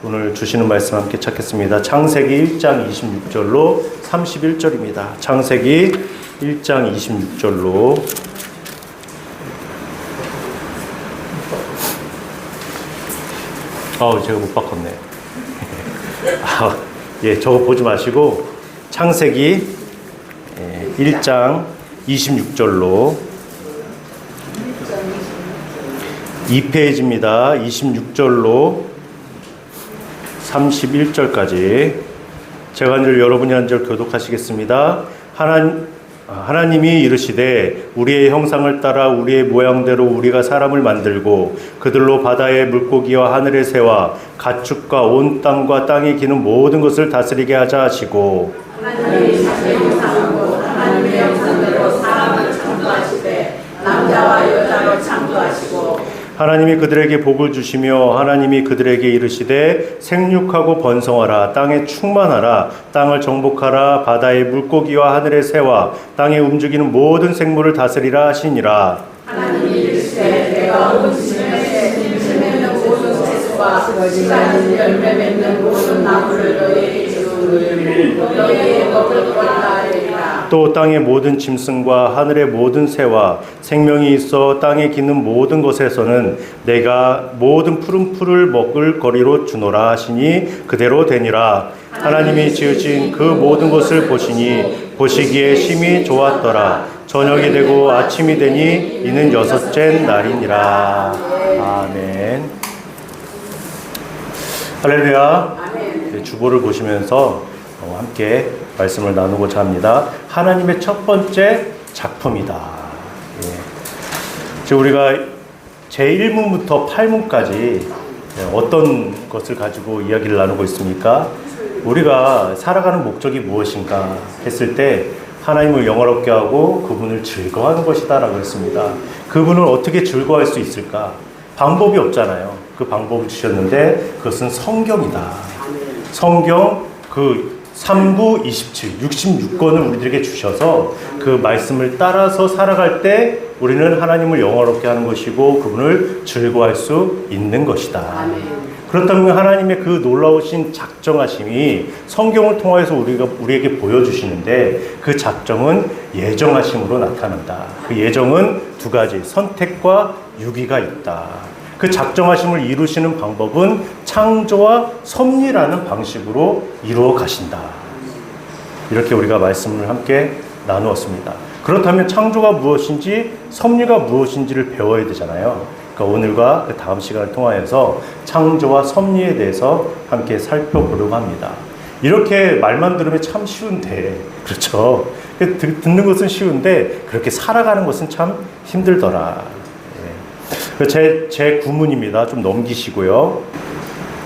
오늘 주시는 말씀 함께 찾겠습니다. 창세기 1장 26절로 31절입니다. 창세기 1장 26절로 제가 못 바꿨네. 저거 보지 마시고 창세기 1장 26절로 2페이지입니다. 26절로 31절까지 제가 한 절 여러분이 한 절 교독하시겠습니다. 하나님이 이르시되 우리의 형상을 따라 우리의 모양대로 우리가 사람을 만들고 그들로 바다의 물고기와 하늘의 새와 가축과 온 땅과 땅에 기는 모든 것을 다스리게 하자 하시고 하나님이 자기의 형상으로 하나님의 형상대로 사람을 창조하시되 남자와 여자로 창조하시고 하나님이 그들에게 복을 주시며 하나님이 그들에게 이르시되 생육하고 번성하라 땅에 충만하라 땅을 정복하라 바다의 물고기와 하늘의 새와 땅에 움직이는 모든 생물을 다스리라 하시니라. 하나님이 이르시되 내가 온 지면에 잎을 맺는 모든 채소와 시간이 열매 맺는 모든 나무를 너희에게 주노니 너희의 먹을 것이라 하리라. 또 땅의 모든 짐승과 하늘의 모든 새와 생명이 있어 땅에 기는 모든 것에서는 내가 모든 푸른 풀을 먹을 거리로 주노라 하시니 그대로 되니라. 하나님이 지으신 그 모든 것을 보시니 보시기에 심히 좋았더라. 저녁이 되고 아침이 되니 이는 여섯째 날이니라. 아멘. 할렐루야. 주보를 보시면서 함께 말씀을 나누고자 합니다. 하나님의 첫 번째 작품이다. 지금 우리가 제1문부터 8문까지 어떤 것을 가지고 이야기를 나누고 있습니까? 우리가 살아가는 목적이 무엇인가 했을 때 하나님을 영화롭게 하고 그분을 즐거워하는 것이다 라고 했습니다. 그분을 어떻게 즐거워할 수 있을까? 방법이 없잖아요. 그 방법을 주셨는데 그것은 성경이다. 성경 그 3구 27, 66권을 우리들에게 주셔서 그 말씀을 따라서 살아갈 때 우리는 하나님을 영화롭게 하는 것이고 그분을 즐거워할 수 있는 것이다. 그렇다면 하나님의 그 놀라우신 작정하심이 성경을 통해서 우리에게 보여주시는데 그 작정은 예정하심으로 나타난다. 그 예정은 두 가지, 선택과 유기가 있다. 그 작정하심을 이루시는 방법은 창조와 섭리라는 방식으로 이루어 가신다. 이렇게 우리가 말씀을 함께 나누었습니다. 그렇다면 창조가 무엇인지 섭리가 무엇인지를 배워야 되잖아요. 그러니까 오늘과 그 다음 시간을 통하여서 창조와 섭리에 대해서 함께 살펴보려고 합니다. 이렇게 말만 들으면 참 쉬운데, 그렇죠? 듣는 것은 쉬운데 그렇게 살아가는 것은 참 힘들더라. 제 구문입니다. 좀 넘기시고요.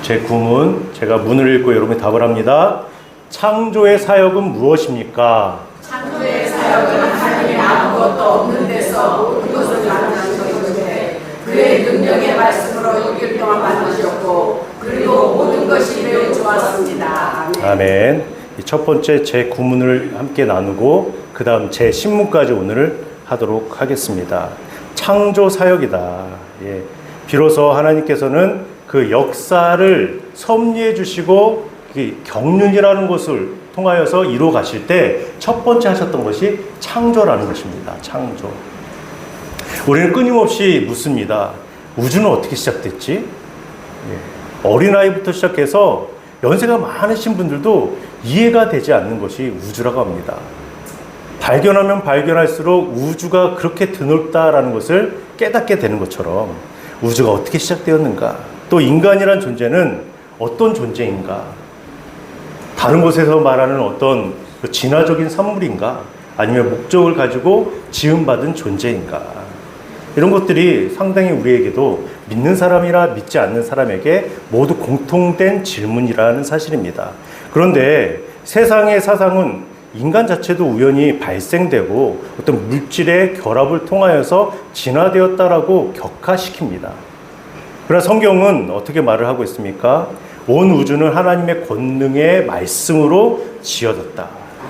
제 구문, 제가 문을 읽고 여러분이 답을 합니다. 창조의 사역은 무엇입니까? 창조의 사역은 하나님이 아무것도 없는 데서 모든 것을 만드신 것인데 그의 능력의 말씀으로 6일 동안 만드셨고 그리고 모든 것이 매우 좋았습니다. 아멘. 첫 번째 제 구문을 함께 나누고 그 다음 제 신문까지 오늘 하도록 하겠습니다. 창조 사역이다. 비로소 하나님께서는 그 역사를 섭리해 주시고 경륜이라는 것을 통하여서 이루어 가실 때 첫 번째 하셨던 것이 창조라는 것입니다. 창조. 우리는 끊임없이 묻습니다. 우주는 어떻게 시작됐지? 어린아이부터 시작해서 연세가 많으신 분들도 이해가 되지 않는 것이 우주라고 합니다. 발견하면 발견할수록 우주가 그렇게 드넓다라는 것을 깨닫게 되는 것처럼 우주가 어떻게 시작되었는가, 또 인간이란 존재는 어떤 존재인가, 다른 곳에서 말하는 어떤 그 진화적인 산물인가, 아니면 목적을 가지고 지음받은 존재인가, 이런 것들이 상당히 우리에게도 믿는 사람이나 믿지 않는 사람에게 모두 공통된 질문이라는 사실입니다. 그런데 세상의 사상은 인간 자체도 우연히 발생되고 어떤 물질의 결합을 통하여서 진화되었다라고 격화시킵니다. 그러나 성경은 어떻게 말을 하고 있습니까? 온 우주는 하나님의 권능의 말씀으로 지어졌다.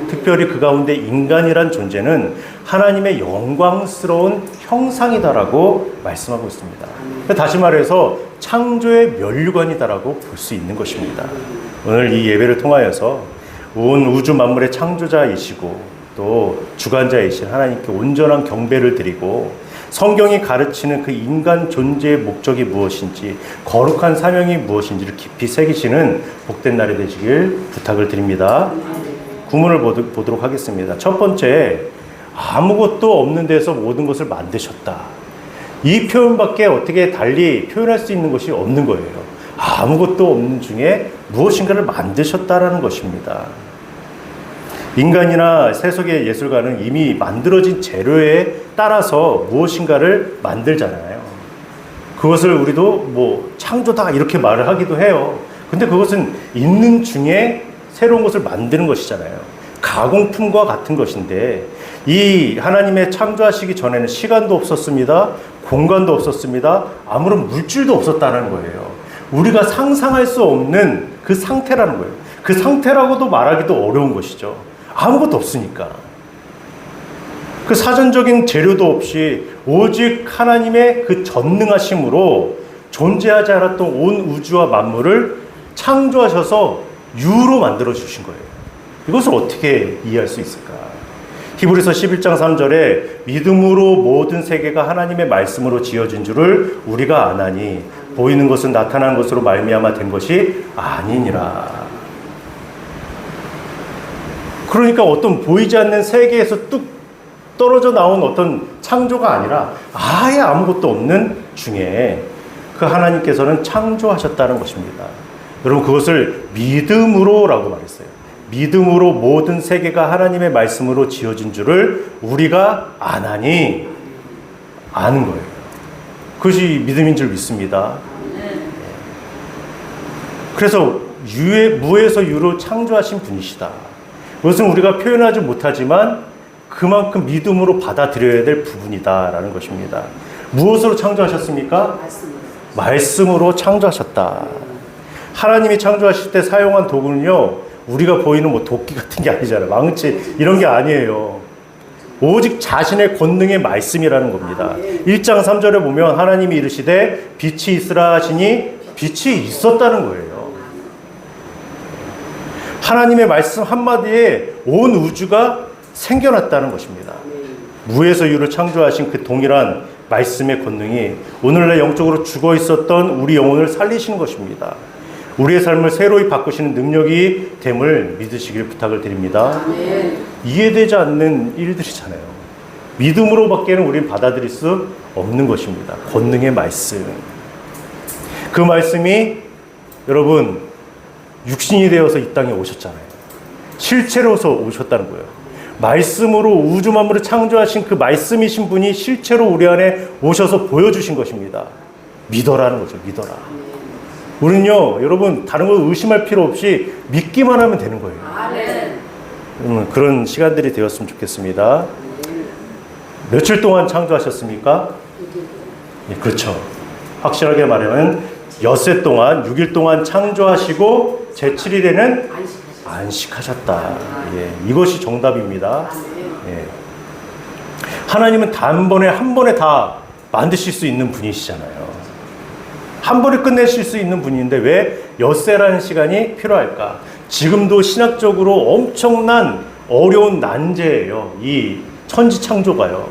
특별히 그 가운데 인간이란 존재는 하나님의 영광스러운 형상이다라고 말씀하고 있습니다. 다시 말해서 창조의 면류관이다라고 볼 수 있는 것입니다. 오늘 이 예배를 통하여서 온 우주 만물의 창조자이시고 또 주관자이신 하나님께 온전한 경배를 드리고 성경이 가르치는 그 인간 존재의 목적이 무엇인지 거룩한 사명이 무엇인지를 깊이 새기시는 복된 날이 되시길 부탁을 드립니다. 구문을 보도록 하겠습니다. 첫 번째, 아무것도 없는 데서 모든 것을 만드셨다. 이 표현밖에 어떻게 달리 표현할 수 있는 것이 없는 거예요. 아무것도 없는 중에 무엇인가를 만드셨다라는 것입니다. 인간이나 세속의 예술가는 이미 만들어진 재료에 따라서 무엇인가를 만들잖아요. 그것을 우리도 뭐 창조다 이렇게 말을 하기도 해요. 근데 그것은 있는 중에 새로운 것을 만드는 것이잖아요. 가공품과 같은 것인데 이 하나님의 창조하시기 전에는 시간도 없었습니다. 공간도 없었습니다. 아무런 물질도 없었다는 거예요. 우리가 상상할 수 없는 그 상태라는 거예요. 그 상태라고도 말하기도 어려운 것이죠. 아무것도 없으니까. 그 사전적인 재료도 없이 오직 하나님의 그 전능하심으로 존재하지 않았던 온 우주와 만물을 창조하셔서 유로 만들어 주신 거예요. 이것을 어떻게 이해할 수 있을까? 히브리서 11장 3절에 믿음으로 모든 세계가 하나님의 말씀으로 지어진 줄을 우리가 아나니 보이는 것은 나타난 것으로 말미암아 된 것이 아니니라. 그러니까 어떤 보이지 않는 세계에서 뚝 떨어져 나온 어떤 창조가 아니라 아예 아무것도 없는 중에 그 하나님께서는 창조하셨다는 것입니다. 여러분 그것을 믿음으로라고 말했어요. 믿음으로 모든 세계가 하나님의 말씀으로 지어진 줄을 우리가 아나니 아는 거예요. 그것이 믿음인 줄 믿습니다. 그래서 무에서 유로 창조하신 분이시다. 그것은 우리가 표현하지 못하지만 그만큼 믿음으로 받아들여야 될 부분이다라는 것입니다. 무엇으로 창조하셨습니까? 말씀으로 창조하셨다. 하나님이 창조하실 때 사용한 도구는요, 우리가 보이는 뭐 도끼 같은 게 아니잖아요. 망치 이런 게 아니에요. 오직 자신의 권능의 말씀이라는 겁니다. 1장 3절에 보면 하나님이 이르시되 빛이 있으라 하시니 빛이 있었다는 거예요. 하나님의 말씀 한마디에 온 우주가 생겨났다는 것입니다. 무에서 유를 창조하신 그 동일한 말씀의 권능이 오늘날 영적으로 죽어 있었던 우리 영혼을 살리시는 것입니다. 우리의 삶을 새로이 바꾸시는 능력이 됨을 믿으시길 부탁을 드립니다. 이해되지 않는 일들이잖아요. 믿음으로밖에는 우리는 받아들일 수 없는 것입니다. 권능의 말씀. 그 말씀이 여러분 육신이 되어서 이 땅에 오셨잖아요. 실체로서 오셨다는 거예요. 말씀으로 우주 만물을 창조하신 그 말씀이신 분이 실체로 우리 안에 오셔서 보여주신 것입니다. 믿어라는 거죠. 믿어라. 우리는요, 여러분 다른 거 의심할 필요 없이 믿기만 하면 되는 거예요. 그런 시간들이 되었으면 좋겠습니다. 며칠 동안 창조하셨습니까? 예, 그렇죠. 확실하게 말하면 엿새 동안 6일 동안 창조하시고 제7일에는 안식하셨다. 예, 이것이 정답입니다. 예. 하나님은 단번에 한 번에 다 만드실 수 있는 분이시잖아요. 한 번에 끝내실 수 있는 분인데 왜 엿새라는 시간이 필요할까? 지금도 신학적으로 엄청난 어려운 난제예요. 이 천지 창조가요.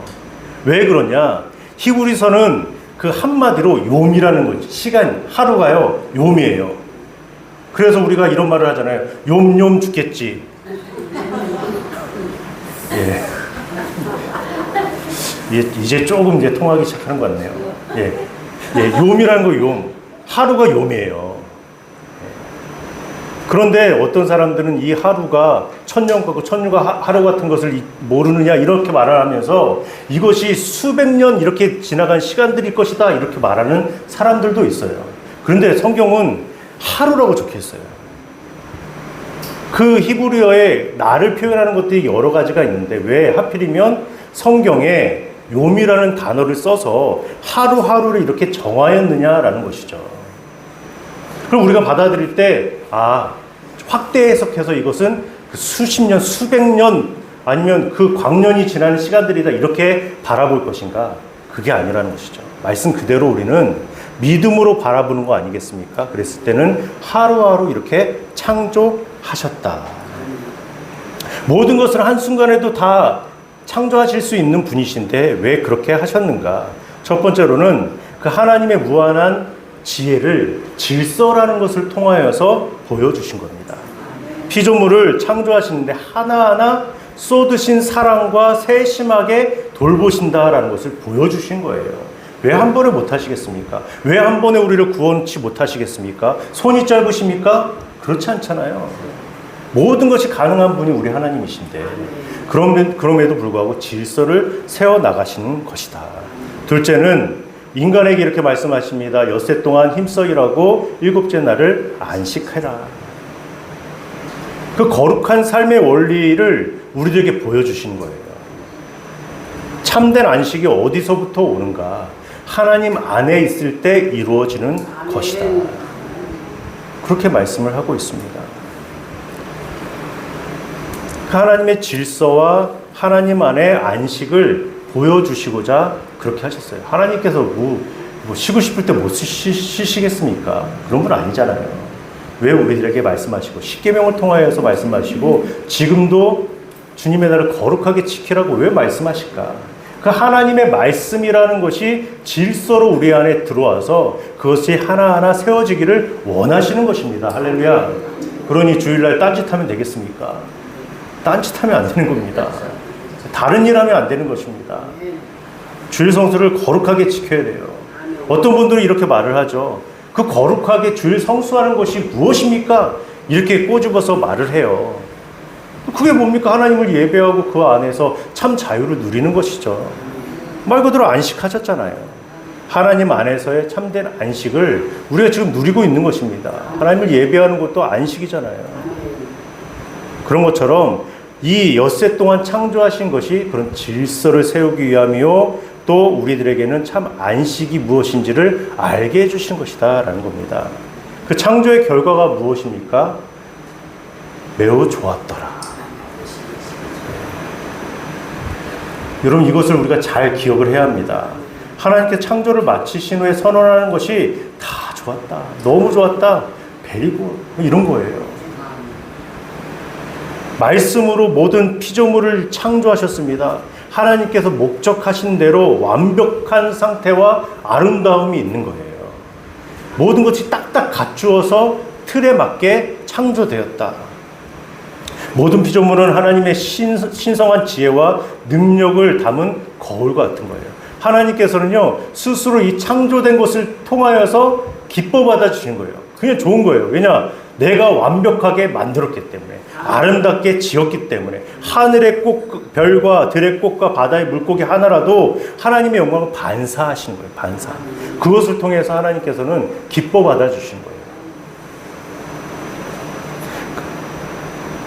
왜 그러냐? 히브리서는 그 한마디로 요미라는 거지. 시간, 하루가요, 요미예요. 그래서 우리가 이런 말을 하잖아요. 욤욤 죽겠지. 예. 이제 조금 이제 통하기 시작하는 것 같네요. 예. 예, 요미라는 거 욤. 하루가 요미예요. 그런데 어떤 사람들은 이 하루가 천년 같고 천년과 하루 같은 것을 모르느냐 이렇게 말을 하면서 이것이 수백 년 이렇게 지나간 시간들일 것이다 이렇게 말하는 사람들도 있어요. 그런데 성경은 하루라고 적혀있어요. 그 히브리어에 나를 표현하는 것들이 여러 가지가 있는데 왜 하필이면 성경에 요미라는 단어를 써서 하루하루를 이렇게 정하였느냐라는 것이죠. 그럼 우리가 받아들일 때 확대 해석해서 이것은 그 그 수십 년, 수백 년 아니면 그 광년이 지나는 시간들이다 이렇게 바라볼 것인가? 그게 아니라는 것이죠. 말씀 그대로 우리는 믿음으로 바라보는 거 아니겠습니까? 그랬을 때는 하루하루 이렇게 창조하셨다. 모든 것을 한순간에도 다 창조하실 수 있는 분이신데 왜 그렇게 하셨는가? 첫 번째로는 그 하나님의 무한한 지혜를 질서라는 것을 통하여서 보여주신 겁니다. 피조물을 창조하시는데 하나하나 쏟으신 사랑과 세심하게 돌보신다라는 것을 보여주신 거예요. 왜 한 번에 못하시겠습니까? 왜 한 번에 우리를 구원치 못하시겠습니까? 손이 짧으십니까? 그렇지 않잖아요. 모든 것이 가능한 분이 우리 하나님이신데 그럼에도 불구하고 질서를 세워나가시는 것이다. 둘째는 인간에게 이렇게 말씀하십니다. 엿새 동안 힘써 일하고 일곱째 날을 안식해라. 그 거룩한 삶의 원리를 우리들에게 보여주신 거예요. 참된 안식이 어디서부터 오는가? 하나님 안에 있을 때 이루어지는 것이다. 그렇게 말씀을 하고 있습니다. 하나님의 질서와 하나님 안의 안식을 보여주시고자 그렇게 하셨어요. 하나님께서 쉬고 싶을 때 못 쉬시겠습니까? 그런 분 아니잖아요. 왜 우리들에게 말씀하시고 십계명을 통하여서 말씀하시고 지금도 주님의 날을 거룩하게 지키라고 왜 말씀하실까? 그 하나님의 말씀이라는 것이 질서로 우리 안에 들어와서 그것이 하나하나 세워지기를 원하시는 것입니다. 할렐루야. 그러니 주일날 딴짓하면 되겠습니까? 딴짓하면 안 되는 겁니다. 다른 일 하면 안 되는 것입니다. 주일 성수를 거룩하게 지켜야 돼요. 어떤 분들은 이렇게 말을 하죠. 그 거룩하게 주일 성수하는 것이 무엇입니까? 이렇게 꼬집어서 말을 해요. 그게 뭡니까? 하나님을 예배하고 그 안에서 참 자유를 누리는 것이죠. 말 그대로 안식하셨잖아요. 하나님 안에서의 참된 안식을 우리가 지금 누리고 있는 것입니다. 하나님을 예배하는 것도 안식이잖아요. 그런 것처럼 이 엿새 동안 창조하신 것이 그런 질서를 세우기 위함이요 또 우리들에게는 참 안식이 무엇인지를 알게 해주시는 것이다 라는 겁니다. 그 창조의 결과가 무엇입니까? 매우 좋았더라. 여러분 이것을 우리가 잘 기억을 해야 합니다. 하나님께 창조를 마치신 후에 선언하는 것이 다 좋았다. 너무 좋았다. 베리고 이런 거예요. 말씀으로 모든 피조물을 창조하셨습니다. 하나님께서 목적하신 대로 완벽한 상태와 아름다움이 있는 거예요. 모든 것이 딱딱 갖추어서 틀에 맞게 창조되었다. 모든 피조물은 하나님의 신성한 지혜와 능력을 담은 거울 같은 거예요. 하나님께서는요, 스스로 이 창조된 것을 통하여서 기뻐 받아주신 거예요. 그게 좋은 거예요. 왜냐? 내가 완벽하게 만들었기 때문에, 아름답게 지었기 때문에, 하늘의 꽃, 별과 들의 꽃과 바다의 물고기 하나라도 하나님의 영광을 반사하신 거예요. 반사. 그것을 통해서 하나님께서는 기뻐 받아주신 거예요.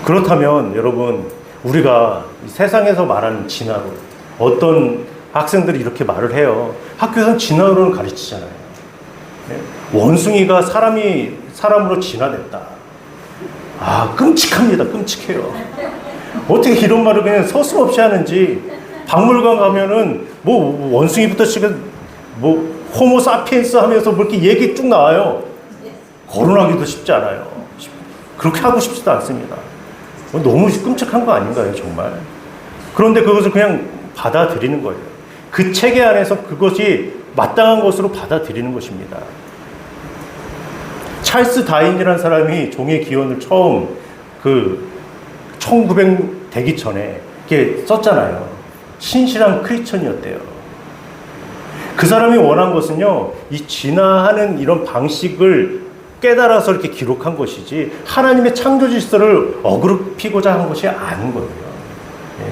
그렇다면 여러분, 우리가 사상에서 말하는 진화론, 어떤 학생들이 이렇게 말을 해요. 학교에서는 진화론을 가르치잖아요. 원숭이가 사람으로 진화됐다. 아, 끔찍합니다. 끔찍해요. 어떻게 이런 말을 그냥 서슴없이 하는지. 박물관 가면은 뭐 원숭이부터 시작해서 뭐 호모 사피엔스 하면서 뭐 이렇게 얘기 쭉 나와요. 거론하기도 쉽지 않아요. 그렇게 하고 싶지도 않습니다. 너무 끔찍한 거 아닌가요, 정말? 그런데 그것을 그냥 받아들이는 거예요. 그 체계 안에서 그것이 마땅한 것으로 받아들이는 것입니다. 찰스 다윈이라는 사람이 종의 기원을 처음 1900 되기 전에 이렇게 썼잖아요. 신실한 크리스천이었대요. 그 사람이 원한 것은요, 이 진화하는 이런 방식을 깨달아서 이렇게 기록한 것이지 하나님의 창조 질서를 어그럽히고자 한 것이 아닌 거예요. 예.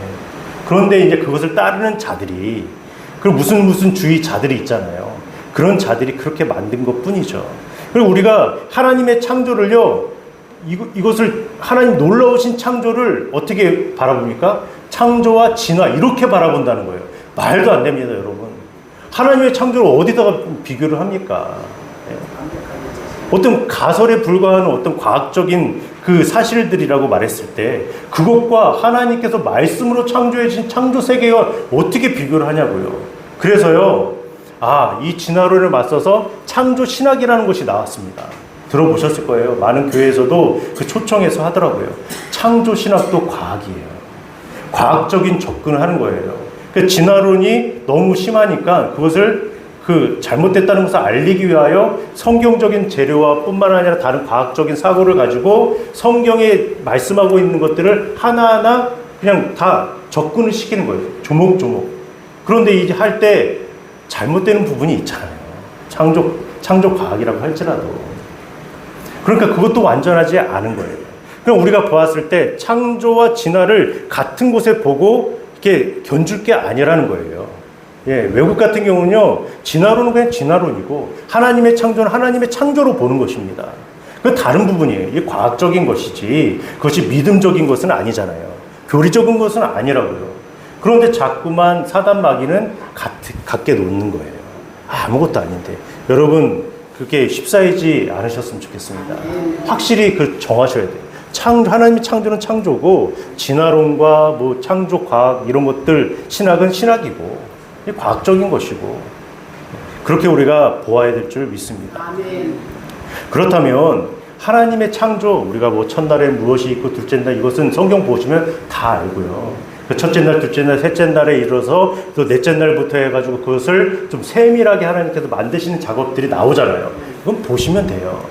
그런데 이제 그것을 따르는 자들이 그 무슨 주의 자들이 있잖아요. 그런 자들이 그렇게 만든 것 뿐이죠. 그리고 우리가 하나님의 창조를요, 이것을 하나님 놀라우신 창조를 어떻게 바라봅니까? 창조와 진화 이렇게 바라본다는 거예요. 말도 안 됩니다, 여러분. 하나님의 창조를 어디다가 비교를 합니까? 어떤 가설에 불과한 어떤 과학적인 그 사실들이라고 말했을 때 그것과 하나님께서 말씀으로 창조해 주신 창조 세계와 어떻게 비교를 하냐고요. 그래서요, 이 진화론에 맞서서 창조 신학이라는 것이 나왔습니다. 들어보셨을 거예요. 많은 교회에서도 그 초청해서 하더라고요. 창조 신학도 과학이에요. 과학적인 접근을 하는 거예요. 그 진화론이 너무 심하니까 그것을 잘못됐다는 것을 알리기 위하여 성경적인 재료와 뿐만 아니라 다른 과학적인 사고를 가지고 성경에 말씀하고 있는 것들을 하나하나 그냥 다 접근을 시키는 거예요. 조목조목. 그런데 이제 할 때 잘못되는 부분이 있잖아요. 창조 과학이라고 할지라도. 그러니까 그것도 완전하지 않은 거예요. 그럼 우리가 보았을 때 창조와 진화를 같은 곳에 보고 이렇게 견줄 게 아니라는 거예요. 예, 외국 같은 경우는요, 진화론은 그냥 진화론이고, 하나님의 창조는 하나님의 창조로 보는 것입니다. 그 다른 부분이에요. 이게 과학적인 것이지, 그것이 믿음적인 것은 아니잖아요. 교리적인 것은 아니라고요. 그런데 자꾸만 사단 마귀는 갖게 놓는 거예요. 아무것도 아닌데. 여러분, 그렇게 휩싸이지 않으셨으면 좋겠습니다. 확실히 정하셔야 돼요. 하나님의 창조는 창조고, 진화론과 창조 과학, 이런 것들, 신학은 신학이고, 과학적인 것이고 그렇게 우리가 보아야 될 줄 믿습니다. 아멘. 그렇다면 하나님의 창조, 우리가 첫날에 무엇이 있고 둘째 날, 이것은 성경 보시면 다 알고요. 첫째 날, 둘째 날, 셋째 날에 이르러서 또 넷째 날부터 해가지고 그것을 좀 세밀하게 하나님께서 만드시는 작업들이 나오잖아요. 그건 보시면 돼요.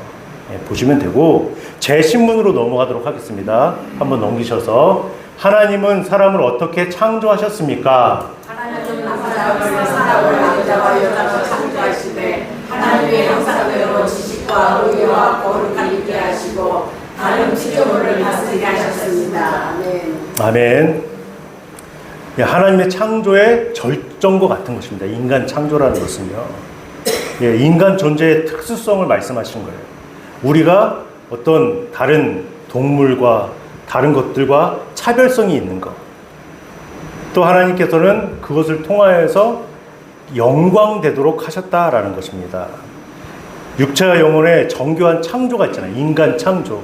보시면 되고, 제 신문으로 넘어가도록 하겠습니다. 한번 넘기셔서, 하나님은 사람을 어떻게 창조하셨습니까? 하나님은 사람을 남자와 여자로 창조하시되 하나님의 형상대로 지식과 의와 거룩함 있게 하시고 다른 피조물을 다스리게 하셨습니다. 아멘. 아멘. 하나님의 창조의 절정과 같은 것입니다. 인간 창조라는 것은요. 인간 존재의 특수성을 말씀하신 거예요. 우리가 어떤 다른 동물과 다른 것들과 차별성이 있는 것. 또 하나님께서는 그것을 통하여서 영광되도록 하셨다라는 것입니다. 육체와 영혼의 정교한 창조가 있잖아요. 인간 창조.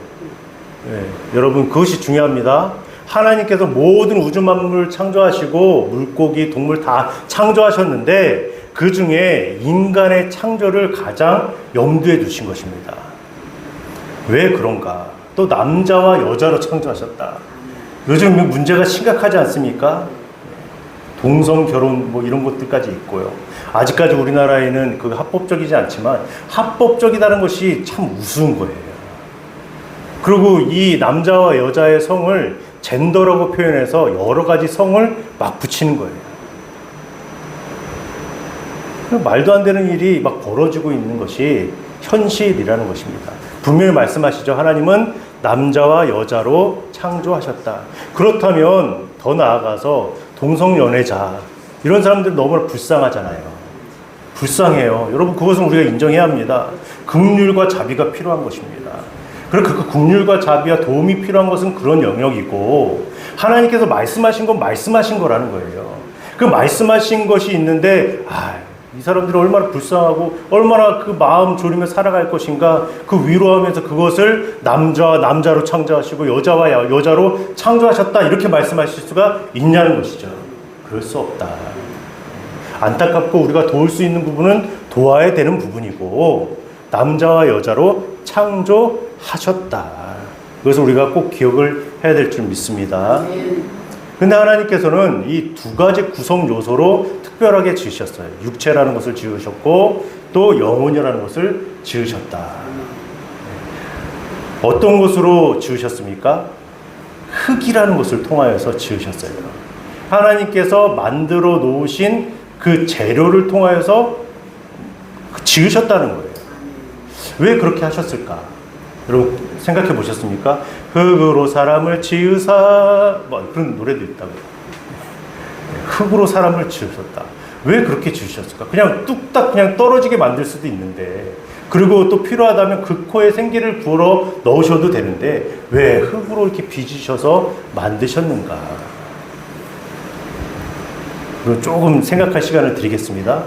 여러분, 그것이 중요합니다. 하나님께서 모든 우주 만물을 창조하시고 물고기, 동물 다 창조하셨는데 그 중에 인간의 창조를 가장 염두에 두신 것입니다. 왜 그런가? 또 남자와 여자로 창조하셨다. 요즘 문제가 심각하지 않습니까? 동성 결혼 이런 것들까지 있고요. 아직까지 우리나라에는 그 합법적이지 않지만 합법적이다는 것이 참 우스운 거예요. 그리고 이 남자와 여자의 성을 젠더라고 표현해서 여러 가지 성을 막 붙이는 거예요. 말도 안 되는 일이 막 벌어지고 있는 것이 현실이라는 것입니다. 분명히 말씀하시죠. 하나님은 남자와 여자로 창조하셨다. 그렇다면 더 나아가서 동성연애자, 이런 사람들 너무나 불쌍하잖아요. 불쌍해요. 여러분, 그것은 우리가 인정해야 합니다. 긍휼과 자비가 필요한 것입니다. 그리고 그 긍휼과 자비와 도움이 필요한 것은 그런 영역이고, 하나님께서 말씀하신 건 말씀하신 거라는 거예요. 그 말씀하신 것이 있는데 이 사람들이 얼마나 불쌍하고 얼마나 그 마음 졸이며 살아갈 것인가, 그 위로하면서 그것을 남자와 남자로 창조하시고 여자와 여자로 창조하셨다, 이렇게 말씀하실 수가 있냐는 것이죠. 그럴 수 없다. 안타깝고 우리가 도울 수 있는 부분은 도와야 되는 부분이고, 남자와 여자로 창조하셨다. 그래서 우리가 꼭 기억을 해야 될 줄 믿습니다. 근데 하나님께서는 이 두 가지 구성 요소로 특별하게 지으셨어요. 육체라는 것을 지으셨고 또 영혼이라는 것을 지으셨다. 어떤 것으로 지으셨습니까? 흙이라는 것을 통하여서 지으셨어요. 하나님께서 만들어 놓으신 그 재료를 통하여서 지으셨다는 거예요. 왜 그렇게 하셨을까? 여러분 생각해 보셨습니까? 흙으로 사람을 지으사, 그런 노래도 있다고요. 흙으로 사람을 지으셨다. 왜 그렇게 지으셨을까? 그냥 뚝딱 그냥 떨어지게 만들 수도 있는데, 그리고 또 필요하다면 그 코에 생기를 불어 넣으셔도 되는데 왜 흙으로 이렇게 빚으셔서 만드셨는가? 그리고 조금 생각할 시간을 드리겠습니다.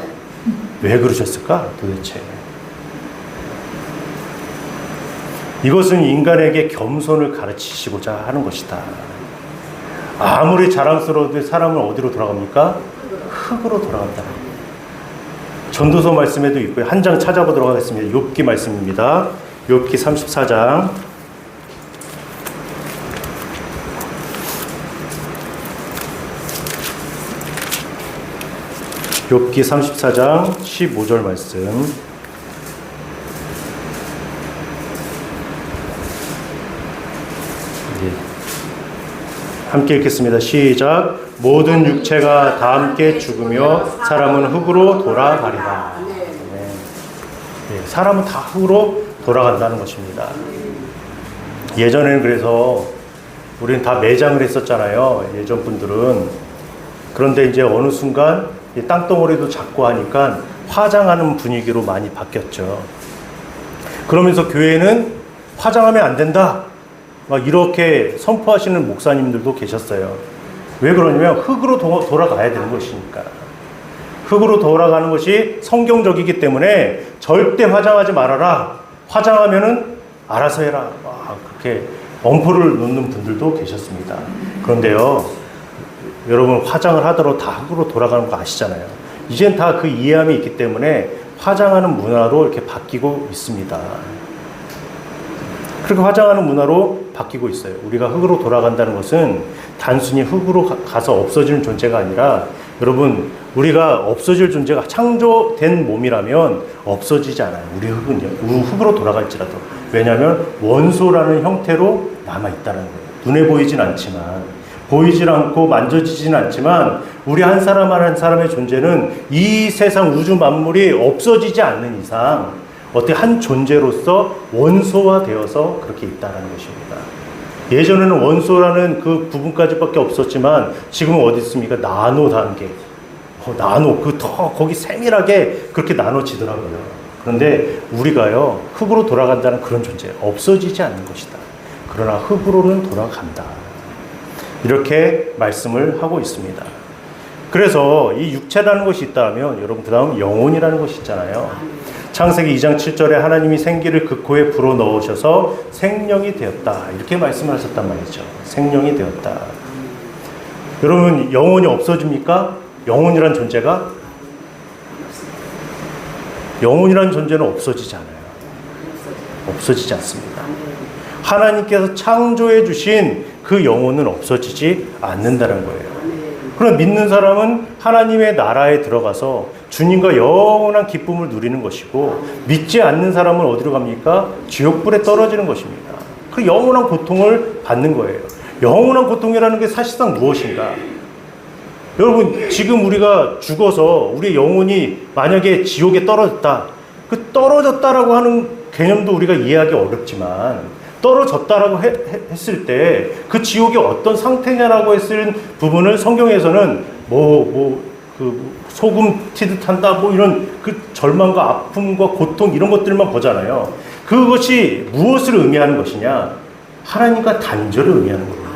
왜 그러셨을까 도대체? 이것은 인간에게 겸손을 가르치시고자 하는 것이다. 아무리 자랑스러워도 사람은 어디로 돌아갑니까? 흙으로 돌아간다. 전도서 말씀에도 있고요. 한 장 찾아보도록 하겠습니다. 욥기 말씀입니다. 욥기 34장. 욥기 34장 15절 말씀. 함께 읽겠습니다. 시작. 모든 육체가 다 함께 죽으며 사람은 흙으로 돌아가리라. 네, 사람은 다 흙으로 돌아간다는 것입니다. 예전에는 그래서 우리는 다 매장을 했었잖아요. 예전 분들은. 그런데 이제 어느 순간 땅덩어리도 작고 하니까 화장하는 분위기로 많이 바뀌었죠. 그러면서 교회는 화장하면 안 된다, 막 이렇게 선포하시는 목사님들도 계셨어요. 왜 그러냐면 흙으로 돌아가야 되는 것이니까. 흙으로 돌아가는 것이 성경적이기 때문에 절대 화장하지 말아라. 화장하면은 알아서 해라. 그렇게 엄포를 놓는 분들도 계셨습니다. 그런데요, 여러분 화장을 하더라도 다 흙으로 돌아가는 거 아시잖아요. 이젠 다 그 이해함이 있기 때문에 화장하는 문화로 이렇게 바뀌고 있습니다. 그렇게 화장하는 문화로 바뀌고 있어요. 우리가 흙으로 돌아간다는 것은 단순히 흙으로 가서 없어지는 존재가 아니라, 여러분, 우리가 없어질 존재가 창조된 몸이라면 없어지지 않아요. 우리 흙은요. 흙으로 돌아갈지라도. 왜냐하면 원소라는 형태로 남아있다는 거예요. 눈에 보이진 않지만, 보이질 않고 만져지진 않지만, 우리 한 사람 한 사람의 존재는 이 세상 우주 만물이 없어지지 않는 이상 어떻게 한 존재로서 원소화되어서 그렇게 있다는 것입니다. 예전에는 원소라는 그 부분까지밖에 없었지만 지금은 어디 있습니까? 나노 단계, 나노, 거기 세밀하게 그렇게 나눠지더라고요. 그런데 우리가요, 흙으로 돌아간다는 그런 존재, 없어지지 않는 것이다. 그러나 흙으로는 돌아간다. 이렇게 말씀을 하고 있습니다. 그래서 이 육체라는 것이 있다면, 여러분, 그 다음 영혼이라는 것이 있잖아요. 창세기 2장 7절에 하나님이 생기를 그 코에 불어넣으셔서 생명이 되었다. 이렇게 말씀하셨단 말이죠. 생명이 되었다. 여러분, 영혼이 없어집니까? 영혼이란 존재가? 영혼이란 존재는 없어지지 않아요. 없어지지 않습니다. 하나님께서 창조해 주신 그 영혼은 없어지지 않는다는 거예요. 그럼 믿는 사람은 하나님의 나라에 들어가서 주님과 영원한 기쁨을 누리는 것이고, 믿지 않는 사람은 어디로 갑니까? 지옥불에 떨어지는 것입니다. 그 영원한 고통을 받는 거예요. 영원한 고통이라는 게 사실상 무엇인가? 여러분, 지금 우리가 죽어서 우리의 영혼이 만약에 지옥에 떨어졌다. 그 떨어졌다라고 하는 개념도 우리가 이해하기 어렵지만, 떨어졌다라고 했을 때 그 지옥이 어떤 상태냐라고 했을 부분을 성경에서는 소금 튀듯 한다, 이런 그 절망과 아픔과 고통, 이런 것들만 보잖아요. 그것이 무엇을 의미하는 것이냐? 하나님과 단절을 의미하는 겁니다.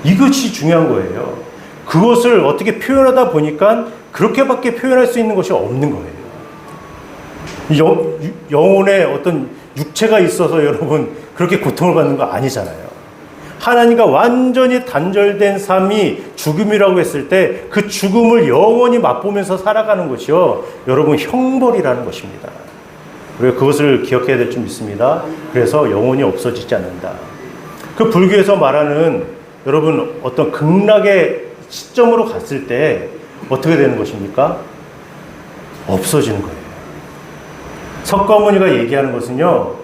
이것이 중요한 거예요. 그것을 어떻게 표현하다 보니까 그렇게밖에 표현할 수 있는 것이 없는 거예요. 영혼의 어떤 육체가 있어서 여러분 그렇게 고통을 받는 거 아니잖아요. 하나님과 완전히 단절된 삶이 죽음이라고 했을 때 그 죽음을 영원히 맛보면서 살아가는 것이요, 여러분, 형벌이라는 것입니다. 우리가 그것을 기억해야 될 줄 믿습니다. 그래서 영혼이 없어지지 않는다. 그 불교에서 말하는, 여러분, 어떤 극락의 시점으로 갔을 때 어떻게 되는 것입니까? 없어지는 거예요. 석가모니가 얘기하는 것은요,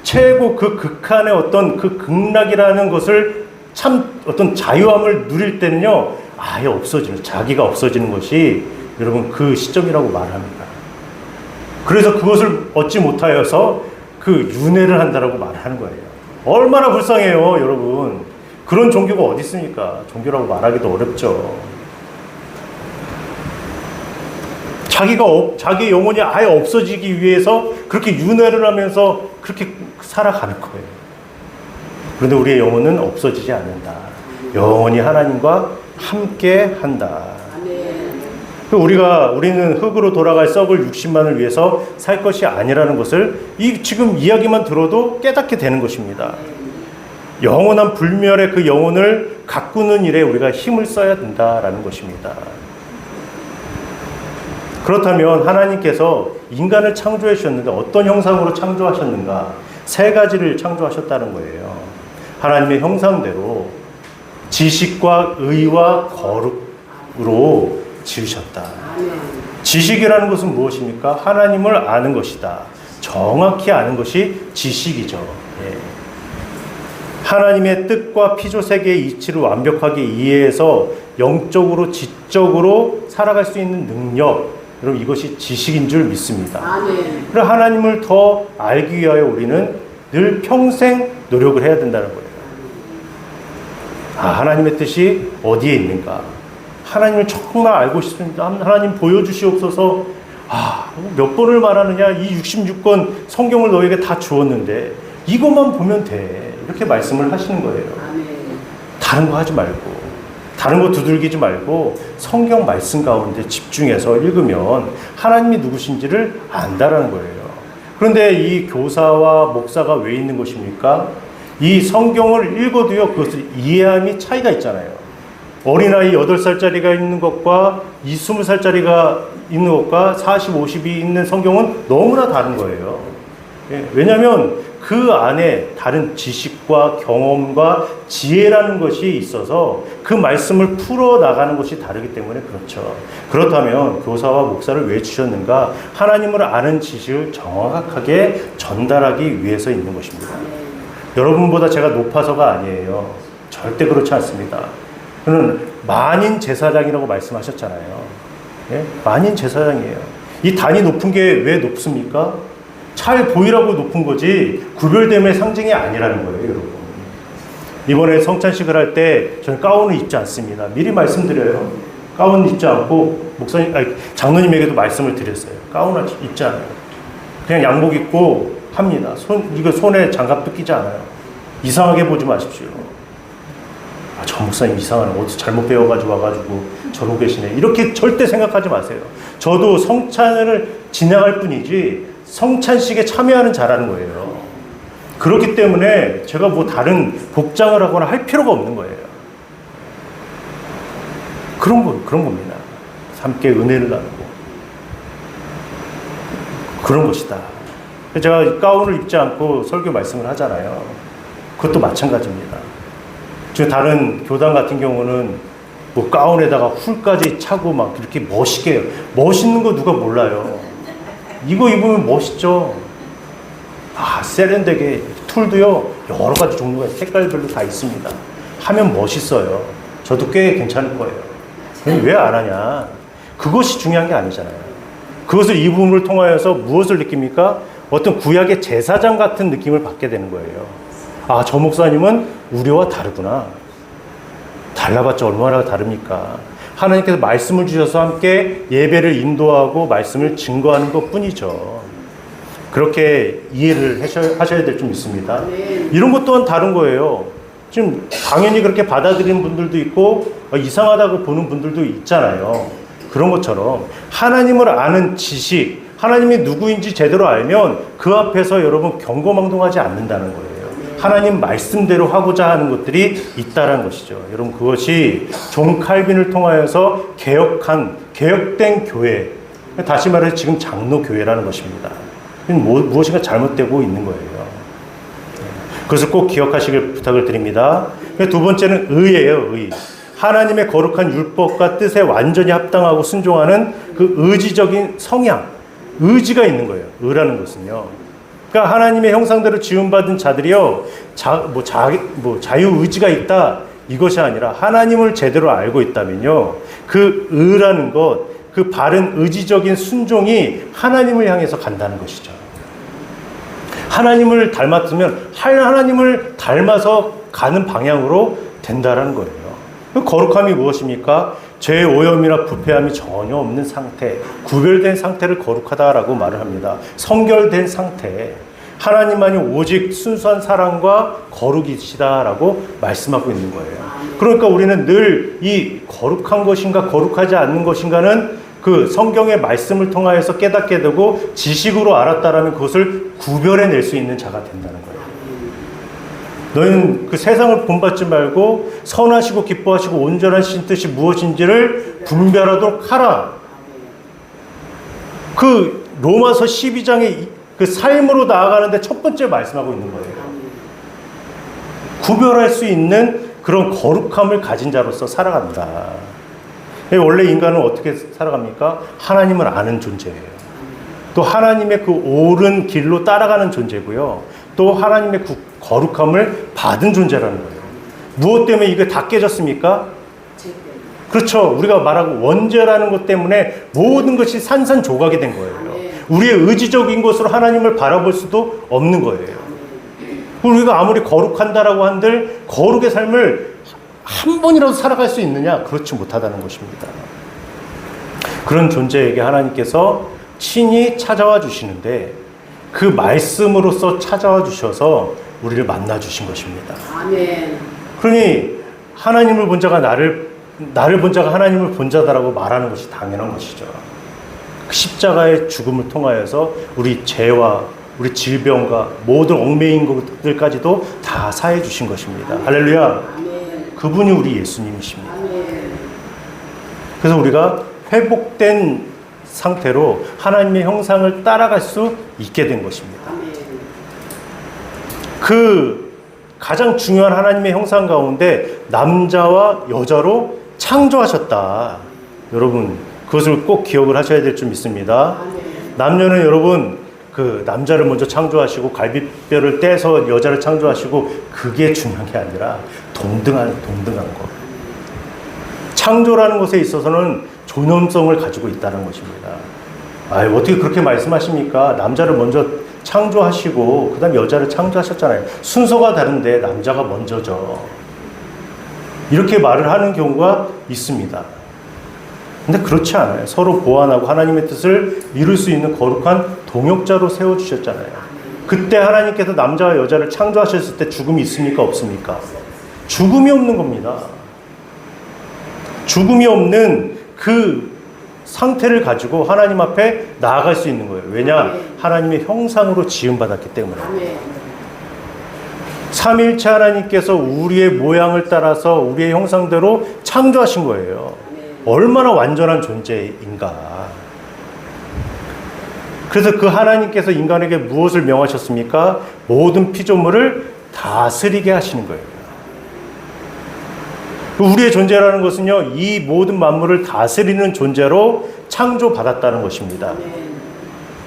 최고 그 극한의 어떤 그 극락이라는 것을 참 어떤 자유함을 누릴 때는요, 아예 없어지는, 자기가 없어지는 것이 여러분 그 시점이라고 말합니다. 그래서 그것을 얻지 못하여서 그 윤회를 한다라고 말하는 거예요. 얼마나 불쌍해요, 여러분. 그런 종교가 어디 있습니까? 종교라고 말하기도 어렵죠. 자기 영혼이 아예 없어지기 위해서 그렇게 윤회를 하면서 그렇게 살아가는 거예요. 그런데 우리의 영혼은 없어지지 않는다. 영원히 하나님과 함께 한다. 우리는 흙으로 돌아갈 썩을 60만을 위해서 살 것이 아니라는 것을 지금 이야기만 들어도 깨닫게 되는 것입니다. 영원한 불멸의 그 영혼을 가꾸는 일에 우리가 힘을 써야 된다라는 것입니다. 그렇다면 하나님께서 인간을 창조해 주셨는데 어떤 형상으로 창조하셨는가? 세 가지를 창조하셨다는 거예요. 하나님의 형상대로 지식과 의와 거룩으로 지으셨다. 지식이라는 것은 무엇입니까? 하나님을 아는 것이다. 정확히 아는 것이 지식이죠. 예. 하나님의 뜻과 피조세계의 이치를 완벽하게 이해해서 영적으로 지적으로 살아갈 수 있는 능력, 여러분 이것이 지식인 줄 믿습니다. 그래서 하나님을 더 알기 위하여 우리는 늘 평생 노력을 해야 된다는 거예요. 하나님의 뜻이 어디에 있는가? 하나님을 정말 알고 싶습니다. 하나님 보여주시옵소서. 몇 번을 말하느냐? 이 66권 성경을 너에게 다 주었는데 이것만 보면 돼. 이렇게 말씀을 하시는 거예요. 다른 거 하지 말고, 다른 거 두들기지 말고 성경 말씀 가운데 집중해서 읽으면 하나님이 누구신지를 안다라는 거예요. 그런데 이 교사와 목사가 왜 있는 것입니까? 이 성경을 읽어도요, 그것을 이해함이 차이가 있잖아요. 어린아이 8살짜리가 있는 것과 이 20살짜리가 있는 것과 40, 50이 있는 성경은 너무나 다른 거예요. 왜냐하면 그 안에 다른 지식과 경험과 지혜라는 것이 있어서 그 말씀을 풀어나가는 것이 다르기 때문에 그렇죠. 그렇다면 교사와 목사를 왜 주셨는가? 하나님을 아는 지식을 정확하게 전달하기 위해서 있는 것입니다. 여러분보다 제가 높아서가 아니에요. 절대 그렇지 않습니다. 그는 만인 제사장이라고 말씀하셨잖아요. 예? 만인 제사장이에요. 이 단이 높은 게 왜 높습니까? 잘 보이라고 높은 거지 구별됨의 상징이 아니라는 거예요, 여러분. 이번에 성찬식을 할 때 저는 가운을 입지 않습니다. 미리 말씀드려요. 가운 입지 않고 장로님에게도 말씀을 드렸어요. 가운을 입지 않아요. 그냥 양복 입고 합니다. 이거 손에 장갑도 끼지 않아요. 이상하게 보지 마십시오. 저 목사님 이상하네. 어디 잘못 배워가지고 와가지고 저러고 계시네. 이렇게 절대 생각하지 마세요. 저도 성찬을 지나갈 뿐이지 성찬식에 참여하는 자라는 거예요. 그렇기 때문에 제가 뭐 다른 복장을 하거나 할 필요가 없는 거예요. 그런 겁니다. 함께 은혜를 나누고. 그런 것이다. 제가 가운을 입지 않고 설교 말씀을 하잖아요. 그것도 마찬가지입니다. 지금 다른 교단 같은 경우는 뭐 가운에다가 훌까지 차고 막 이렇게 멋있게 해요. 멋있는 거 누가 몰라요. 이거 입으면 멋있죠. 세련되게 툴도요 여러 가지 종류가 색깔별로 다 있습니다. 하면 멋있어요. 저도 꽤 괜찮을 거예요. 왜 안 하냐? 그것이 중요한 게 아니잖아요. 그것을 입음을 통하여서 무엇을 느낍니까? 어떤 구약의 제사장 같은 느낌을 받게 되는 거예요. 저 목사님은 우리와 다르구나. 달라봤자 얼마나 다릅니까? 하나님께서 말씀을 주셔서 함께 예배를 인도하고 말씀을 증거하는 것 뿐이죠. 그렇게 이해를 하셔야 될 줄 믿습니다. 이런 것 또한 다른 거예요. 지금 당연히 그렇게 받아들이는 분들도 있고 이상하다고 보는 분들도 있잖아요. 그런 것처럼 하나님을 아는 지식, 하나님이 누구인지 제대로 알면 그 앞에서 여러분 경거망동하지 않는다는 거예요. 하나님 말씀대로 하고자 하는 것들이 있다는 것이죠. 여러분 그것이 존 칼빈을 통하여서 개혁된 교회, 다시 말해서 지금 장로교회라는 것입니다. 무엇인가 잘못되고 있는 거예요. 그것을 꼭 기억하시길 부탁을 드립니다. 두 번째는 의예요. 의. 하나님의 거룩한 율법과 뜻에 완전히 합당하고 순종하는 그 의지적인 성향, 의지가 있는 거예요. 의라는 것은요. 그러니까 하나님의 형상대로 지음받은 자들이요, 자유의지가 있다, 이것이 아니라 하나님을 제대로 알고 있다면요, 그 의라는 것, 그 바른 의지적인 순종이 하나님을 향해서 간다는 것이죠. 하나님을 닮았으면 하나님을 닮아서 가는 방향으로 된다는 거예요. 그 거룩함이 무엇입니까? 죄의 오염이나 부패함이 전혀 없는 상태, 구별된 상태를 거룩하다라고 말을 합니다. 성결된 상태, 하나님만이 오직 순수한 사랑과 거룩이시다라고 말씀하고 있는 거예요. 그러니까 우리는 늘 이 거룩한 것인가 거룩하지 않는 것인가는 그 성경의 말씀을 통하여서 깨닫게 되고 지식으로 알았다라면 그것을 구별해낼 수 있는 자가 된다는 거예요. 너희는 그 세상을 본받지 말고 선하시고 기뻐하시고 온전한 신 뜻이 무엇인지를 분별하도록 하라. 그 로마서 12장의 그 삶으로 나아가는데 첫 번째 말씀하고 있는 거예요. 구별할 수 있는 그런 거룩함을 가진 자로서 살아간다. 원래 인간은 어떻게 살아갑니까? 하나님을 아는 존재예요. 또 하나님의 그 옳은 길로 따라가는 존재고요. 또 하나님의 그 거룩함을 받은 존재라는 거예요. 무엇 때문에 이게 다 깨졌습니까? 그렇죠. 우리가 말하고 원죄라는 것 때문에 모든 것이 산산조각이 된 거예요. 우리의 의지적인 것으로 하나님을 바라볼 수도 없는 거예요. 우리가 아무리 거룩한다라고 한들 거룩의 삶을 한 번이라도 살아갈 수 있느냐? 그렇지 못하다는 것입니다. 그런 존재에게 하나님께서 친히 찾아와 주시는데 그 말씀으로서 찾아와 주셔서 우리를 만나 주신 것입니다. 아멘. 그러니 하나님을 본 자가 나를 본 자가 하나님을 본 자다라고 말하는 것이 당연한 것이죠. 그 십자가의 죽음을 통하여서 우리 죄와 우리 질병과 모든 얽매인 것들까지도 다 사해 주신 것입니다. 할렐루야. 아멘. 그분이 우리 예수님이십니다. 아멘. 그래서 우리가 회복된 상태로 하나님의 형상을 따라갈 수 있게 된 것입니다. 아멘. 그 가장 중요한 하나님의 형상 가운데 남자와 여자로 창조하셨다. 여러분 그것을 꼭 기억을 하셔야 될 줄 믿습니다. 아멘. 남녀는 여러분 그 남자를 먼저 창조하시고 갈비뼈를 떼서 여자를 창조하시고 그게 중요한 게 아니라 동등한 것. 창조라는 것에 있어서는 존엄성을 가지고 있다는 것입니다. 어떻게 그렇게 말씀하십니까? 남자를 먼저 창조하시고 그 다음에 여자를 창조하셨잖아요. 순서가 다른데 남자가 먼저죠. 이렇게 말을 하는 경우가 있습니다. 근데 그렇지 않아요. 서로 보완하고 하나님의 뜻을 이룰 수 있는 거룩한 동역자로 세워주셨잖아요. 그때 하나님께서 남자와 여자를 창조하셨을 때 죽음이 있습니까? 없습니까? 죽음이 없는 겁니다. 죽음이 없는 그 상태를 가지고 하나님 앞에 나아갈 수 있는 거예요. 왜냐? 하나님의 형상으로 지음받았기 때문에. 삼위일체 하나님께서 우리의 모양을 따라서 우리의 형상대로 창조하신 거예요. 얼마나 완전한 존재인가. 그래서 그 하나님께서 인간에게 무엇을 명하셨습니까? 모든 피조물을 다스리게 하시는 거예요. 우리의 존재라는 것은요, 이 모든 만물을 다스리는 존재로 창조받았다는 것입니다.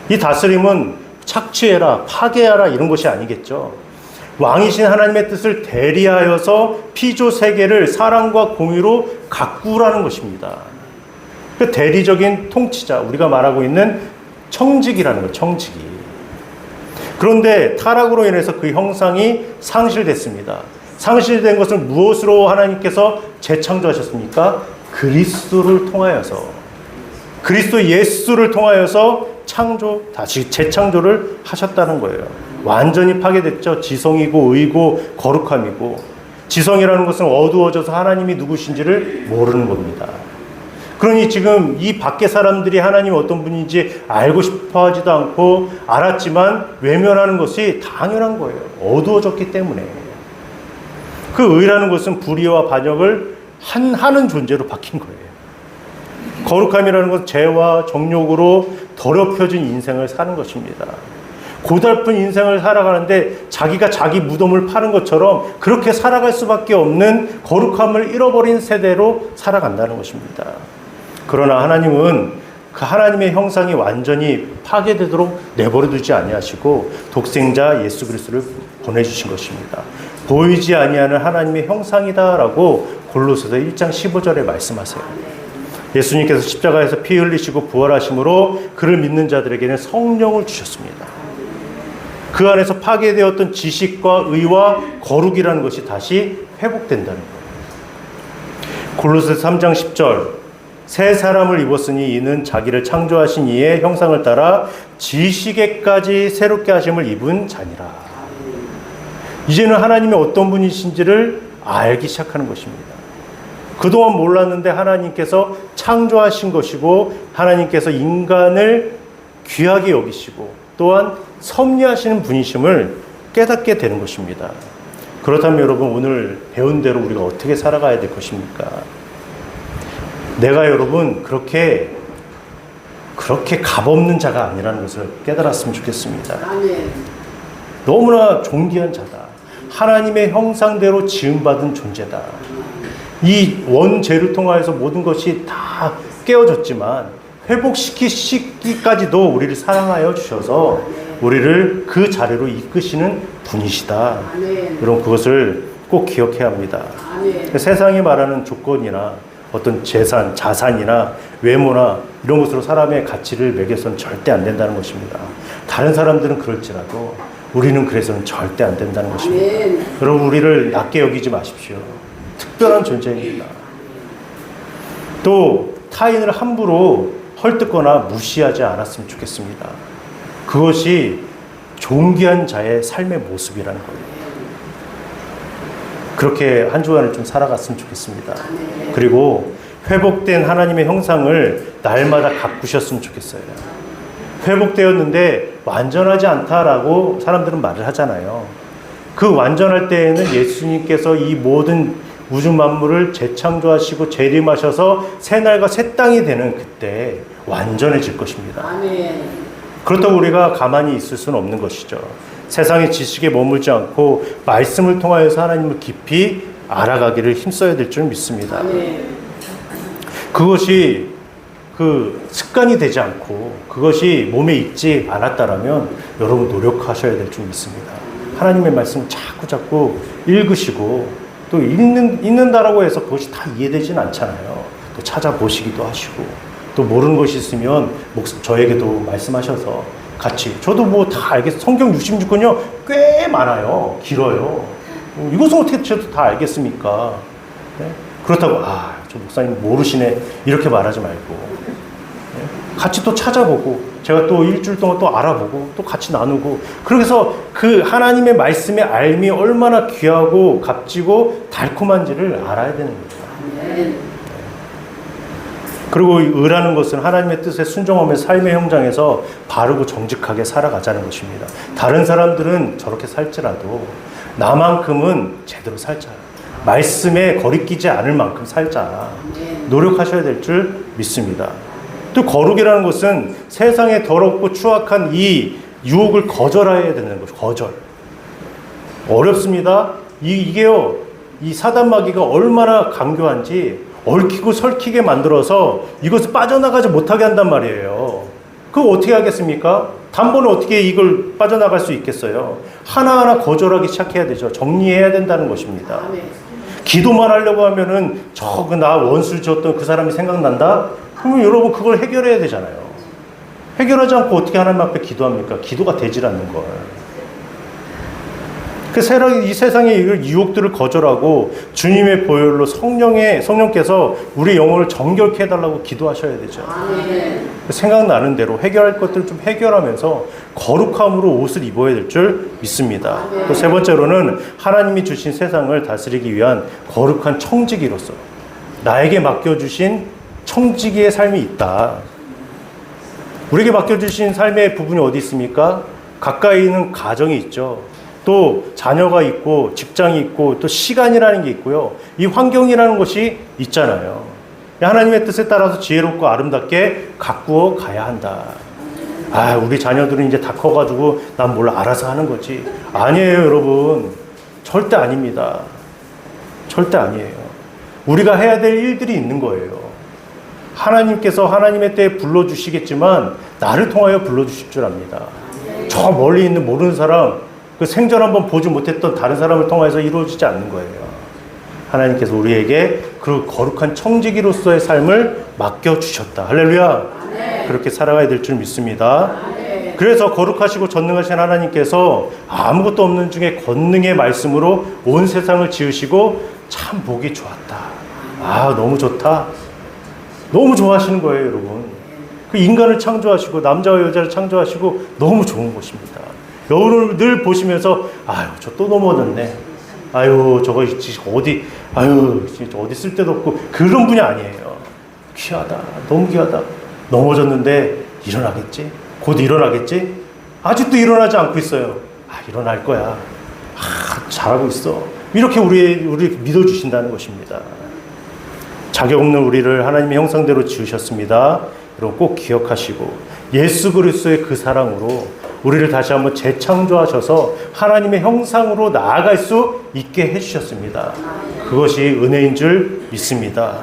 이 다스림은 착취해라, 파괴하라 이런 것이 아니겠죠. 왕이신 하나님의 뜻을 대리하여서 피조 세계를 사랑과 공의로 가꾸라는 것입니다. 그 대리적인 통치자, 우리가 말하고 있는 청직이라는 거예요. 청직이. 그런데 타락으로 인해서 그 형상이 상실됐습니다. 상실된 것을 무엇으로 하나님께서 재창조하셨습니까? 그리스도를 통하여서, 그리스도 예수를 통하여서 다시 재창조를 하셨다는 거예요. 완전히 파괴됐죠. 지성이고 의고 거룩함이고, 지성이라는 것은 어두워져서 하나님이 누구신지를 모르는 겁니다. 그러니 지금 이 밖에 사람들이 하나님이 어떤 분인지 알고 싶어 하지도 않고 알았지만 외면하는 것이 당연한 거예요. 어두워졌기 때문에. 그 의라는 것은 불의와 반역을 하는 존재로 바뀐 거예요. 거룩함이라는 것은 죄와 정욕으로 더럽혀진 인생을 사는 것입니다. 고달픈 인생을 살아가는데 자기가 자기 무덤을 파는 것처럼 그렇게 살아갈 수밖에 없는 거룩함을 잃어버린 세대로 살아간다는 것입니다. 그러나 하나님은 그 하나님의 형상이 완전히 파괴되도록 내버려 두지 아니하시고 독생자 예수 그리스도를 보내주신 것입니다. 보이지 아니하는 하나님의 형상이다라고 골로새서 1장 15절에 말씀하세요. 예수님께서 십자가에서 피 흘리시고 부활하심으로 그를 믿는 자들에게는 성령을 주셨습니다. 그 안에서 파괴되었던 지식과 의와 거룩이라는 것이 다시 회복된다는 거예요. 골로새서 3장 10절, 새 사람을 입었으니 이는 자기를 창조하신 이의 형상을 따라 지식에까지 새롭게 하심을 입은 자니라. 이제는 하나님이 어떤 분이신지를 알기 시작하는 것입니다. 그동안 몰랐는데 하나님께서 창조하신 것이고 하나님께서 인간을 귀하게 여기시고 또한 섭리하시는 분이심을 깨닫게 되는 것입니다. 그렇다면 여러분 오늘 배운 대로 우리가 어떻게 살아가야 될 것입니까? 내가 여러분 그렇게 값없는 자가 아니라는 것을 깨달았으면 좋겠습니다. 아멘. 너무나 존귀한 자다. 하나님의 형상대로 지음받은 존재다. 이 원죄를 통하여서 모든 것이 다 깨어졌지만 회복시키기까지도 우리를 사랑하여 주셔서 우리를 그 자리로 이끄시는 분이시다. 아멘. 여러분 그것을 꼭 기억해야 합니다. 아멘. 세상이 말하는 조건이나 어떤 재산, 자산이나 외모나 이런 것으로 사람의 가치를 매겨서는 절대 안 된다는 것입니다. 다른 사람들은 그럴지라도 우리는 그래서는 절대 안 된다는 것입니다. 아멘. 여러분 우리를 낮게 여기지 마십시오. 특별한 존재입니다. 또 타인을 함부로 헐뜯거나 무시하지 않았으면 좋겠습니다. 그것이 존귀한 자의 삶의 모습이라는 거예요. 그렇게 한 주간을 좀 살아갔으면 좋겠습니다. 그리고 회복된 하나님의 형상을 날마다 가꾸셨으면 좋겠어요. 회복되었는데 완전하지 않다라고 사람들은 말을 하잖아요. 그 완전할 때에는 예수님께서 이 모든 우주 만물을 재창조하시고 재림하셔서 새날과 새 땅이 되는 그때 완전해질 것입니다. 아멘. 그렇다고 우리가 가만히 있을 수는 없는 것이죠. 세상의 지식에 머물지 않고 말씀을 통하여서 하나님을 깊이 알아가기를 힘써야 될 줄 믿습니다. 아멘. 그것이 그 습관이 되지 않고 그것이 몸에 익지 않았다라면 여러분 노력하셔야 될 줄 믿습니다. 하나님의 말씀을 자꾸 읽으시고 또 읽는다라고 해서 그것이 다 이해되지는 않잖아요. 또 찾아보시기도 하시고 또 모르는 것이 있으면 저에게도 말씀하셔서 같이 저도 뭐 다 알겠어요. 성경 66권요 꽤 많아요. 길어요. 이것은 어떻게 저도 다 알겠습니까? 네? 그렇다고 저 목사님 모르시네 이렇게 말하지 말고 같이 또 찾아보고 제가 또 일주일 동안 또 알아보고 또 같이 나누고 그렇게 해서 그 하나님의 말씀의 알미 얼마나 귀하고 값지고 달콤한지를 알아야 되는 거죠. 아멘. 그리고 의라는 것은 하나님의 뜻에 순종하며 삶의 현장에서 바르고 정직하게 살아가자는 것입니다. 다른 사람들은 저렇게 살지라도 나만큼은 제대로 살자. 말씀에 거리끼지 않을 만큼 살자. 노력하셔야 될 줄 믿습니다. 또 거룩이라는 것은 세상에 더럽고 추악한 이 유혹을 거절해야 되는 것이죠. 거절. 어렵습니다. 이게요. 이 사단마귀가 얼마나 강교한지 얽히고 설키게 만들어서 이것을 빠져나가지 못하게 한단 말이에요. 그거 어떻게 하겠습니까? 단번에 어떻게 이걸 빠져나갈 수 있겠어요? 하나하나 거절하기 시작해야 되죠. 정리해야 된다는 것입니다. 아멘. 기도만 하려고 하면은 나 원수를 지었던 그 사람이 생각난다? 그러면 여러분 그걸 해결해야 되잖아요. 해결하지 않고 어떻게 하나님 앞에 기도합니까? 기도가 되질 않는 걸. 이 세상의 유혹들을 거절하고 주님의 보혈로 성령께서 우리 영혼을 정결케 해달라고 기도하셔야 되죠. 아멘. 생각나는 대로 해결할 것들을 좀 해결하면서 거룩함으로 옷을 입어야 될 줄 믿습니다. 또 세 번째로는 하나님이 주신 세상을 다스리기 위한 거룩한 청지기로서 나에게 맡겨주신 청지기의 삶이 있다. 우리에게 맡겨주신 삶의 부분이 어디 있습니까? 가까이 있는 가정이 있죠. 또 자녀가 있고 직장이 있고 또 시간이라는 게 있고요. 이 환경이라는 것이 있잖아요. 하나님의 뜻에 따라서 지혜롭고 아름답게 가꾸어 가야 한다. 우리 자녀들은 이제 다 커가지고 난 몰라 알아서 하는 거지. 아니에요, 여러분. 절대 아닙니다. 절대 아니에요. 우리가 해야 될 일들이 있는 거예요. 하나님께서 하나님의 때에 불러주시겠지만 나를 통하여 불러주실 줄 압니다. 저 멀리 있는 모르는 사람 그 생전 한번 보지 못했던 다른 사람을 통해서 이루어지지 않는 거예요. 하나님께서 우리에게 그 거룩한 청지기로서의 삶을 맡겨주셨다. 할렐루야. 그렇게 살아가야 될 줄 믿습니다. 그래서 거룩하시고 전능하신 하나님께서 아무것도 없는 중에 권능의 말씀으로 온 세상을 지으시고 참 보기 좋았다. 너무 좋다. 너무 좋아하시는 거예요, 여러분. 그 인간을 창조하시고 남자와 여자를 창조하시고 너무 좋은 것입니다. 여러분을 늘 보시면서 저 또 넘어졌네. 아유 저거 어디 아유 진짜 어디 쓸데도 없고 그런 분이 아니에요. 귀하다, 너무 귀하다. 넘어졌는데 일어나겠지? 곧 일어나겠지? 아직도 일어나지 않고 있어요. 일어날 거야. 잘하고 있어. 이렇게 우리 믿어주신다는 것입니다. 자격 없는 우리를 하나님의 형상대로 지으셨습니다. 여러분 꼭 기억하시고 예수 그리스도의 그 사랑으로 우리를 다시 한번 재창조하셔서 하나님의 형상으로 나아갈 수 있게 해주셨습니다. 그것이 은혜인 줄 믿습니다.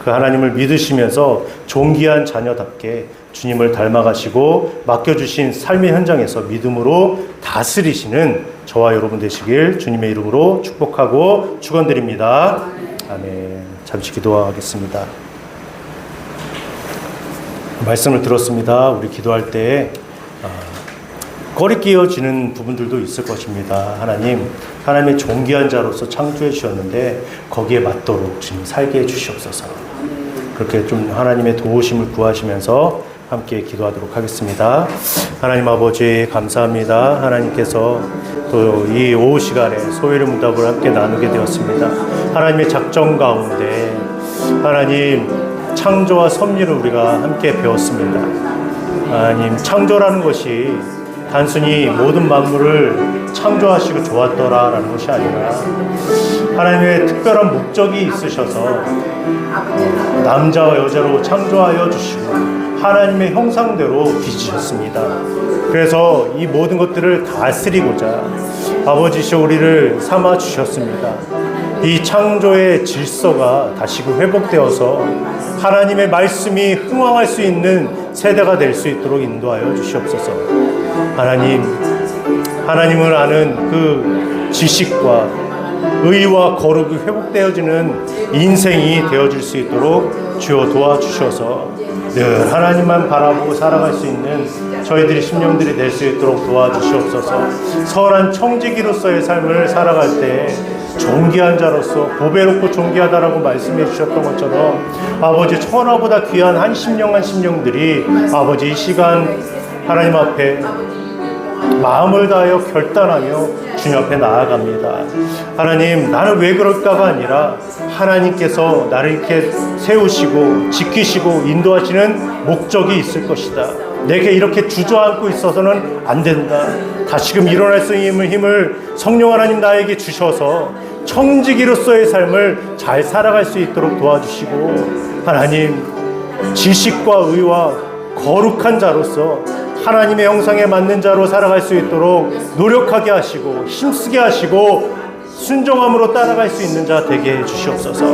그 하나님을 믿으시면서 존귀한 자녀답게 주님을 닮아가시고 맡겨주신 삶의 현장에서 믿음으로 다스리시는 저와 여러분 되시길 주님의 이름으로 축복하고 축원드립니다. 아멘. 잠시 기도하겠습니다. 말씀을 들었습니다. 우리 기도할 때 꺼리끼어지는 부분들도 있을 것입니다. 하나님의 존귀한 자로서 창조해 주셨는데 거기에 맞도록 주님 살게 해 주시옵소서. 그렇게 좀 하나님의 도우심을 구하시면서 함께 기도하도록 하겠습니다. 하나님 아버지 감사합니다. 하나님께서 또 이 오후 시간에 소외의 문답을 함께 나누게 되었습니다. 하나님의 작정 가운데 하나님 창조와 섭리를 우리가 함께 배웠습니다. 하나님 창조라는 것이 단순히 모든 만물을 창조하시고 좋았더라라는 것이 아니라 하나님의 특별한 목적이 있으셔서 남자와 여자로 창조하여 주시고 하나님의 형상대로 빚으셨습니다. 그래서 이 모든 것들을 다스리고자 아버지시여 우리를 삼아 주셨습니다. 이 창조의 질서가 다시금 회복되어서 하나님의 말씀이 흥왕할 수 있는 세대가 될 수 있도록 인도하여 주시옵소서. 하나님을 아는 그 지식과 의와 거룩이 회복되어지는 인생이 되어질 수 있도록 주여 도와주셔서 늘 하나님만 바라보고 살아갈 수 있는 저희들이 심령들이 될 수 있도록 도와주시옵소서. 선한 청지기로서의 삶을 살아갈 때 존귀한 자로서 보배롭고 존귀하다라고 말씀해 주셨던 것처럼 아버지 천하보다 귀한 한 심령들이 아버지 이 시간 하나님 앞에 마음을 다하여 결단하며 주님 앞에 나아갑니다. 하나님 나는 왜 그럴까가 아니라 하나님께서 나를 이렇게 세우시고 지키시고 인도하시는 목적이 있을 것이다. 내게 이렇게 주저앉고 있어서는 안 된다. 다시금 일어날 수 있는 힘을 성령 하나님 나에게 주셔서 청지기로서의 삶을 잘 살아갈 수 있도록 도와주시고 하나님 지식과 의와 거룩한 자로서 하나님의 형상에 맞는 자로 살아갈 수 있도록 노력하게 하시고 힘쓰게 하시고 순종함으로 따라갈 수 있는 자 되게 해주시옵소서.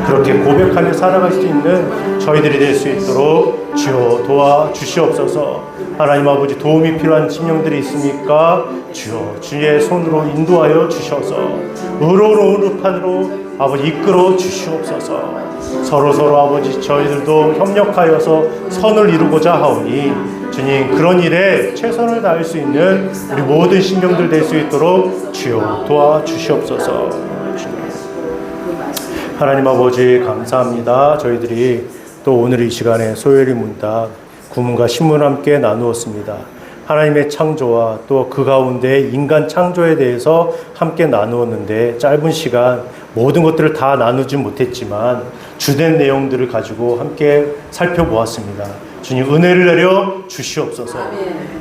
그렇게 고백하며 살아갈 수 있는 저희들이 될 수 있도록 주여 도와주시옵소서. 하나님 아버지 도움이 필요한 심령들이 있습니까? 주여 주의 손으로 인도하여 주셔서 의로운 의판으로 아버지 이끌어 주시옵소서. 서로 아버지 저희들도 협력하여서 선을 이루고자 하오니 주님 그런 일에 최선을 다할 수 있는 우리 모든 심령들 될 수 있도록 주여 도와주시옵소서. 하나님 아버지 감사합니다. 저희들이 또 오늘 이 시간에 소요리 문답 구문과 신문 함께 나누었습니다. 하나님의 창조와 또 그 가운데 인간 창조에 대해서 함께 나누었는데 짧은 시간 모든 것들을 다 나누지 못했지만 주된 내용들을 가지고 함께 살펴보았습니다. 주님 은혜를 내려 주시옵소서.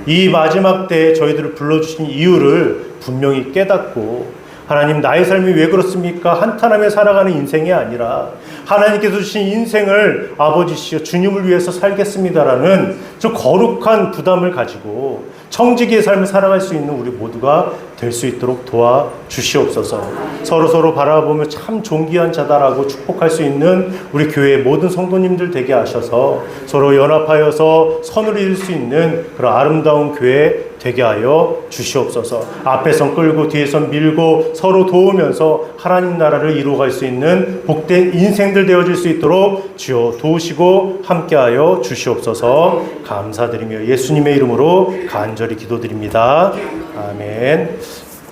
이 마지막 때에 저희들을 불러주신 이유를 분명히 깨닫고 하나님 나의 삶이 왜 그렇습니까? 한탄하며 살아가는 인생이 아니라 하나님께서 주신 인생을 아버지시여 주님을 위해서 살겠습니다라는 저 거룩한 부담을 가지고 청지기의 삶을 살아갈 수 있는 우리 모두가 될 수 있도록 도와주시옵소서. 서로 바라보며 참 존귀한 자다라고 축복할 수 있는 우리 교회의 모든 성도님들 되게 하셔서 서로 연합하여서 선을 이룰 수 있는 그런 아름다운 교회 되게 하여 주시옵소서. 앞에선 끌고 뒤에선 밀고 서로 도우면서 하나님 나라를 이루어갈 수 있는 복된 인생들 되어질 수 있도록 주여 도우시고 함께하여 주시옵소서. 감사드리며 예수님의 이름으로 간절히 기도드립니다. 아멘.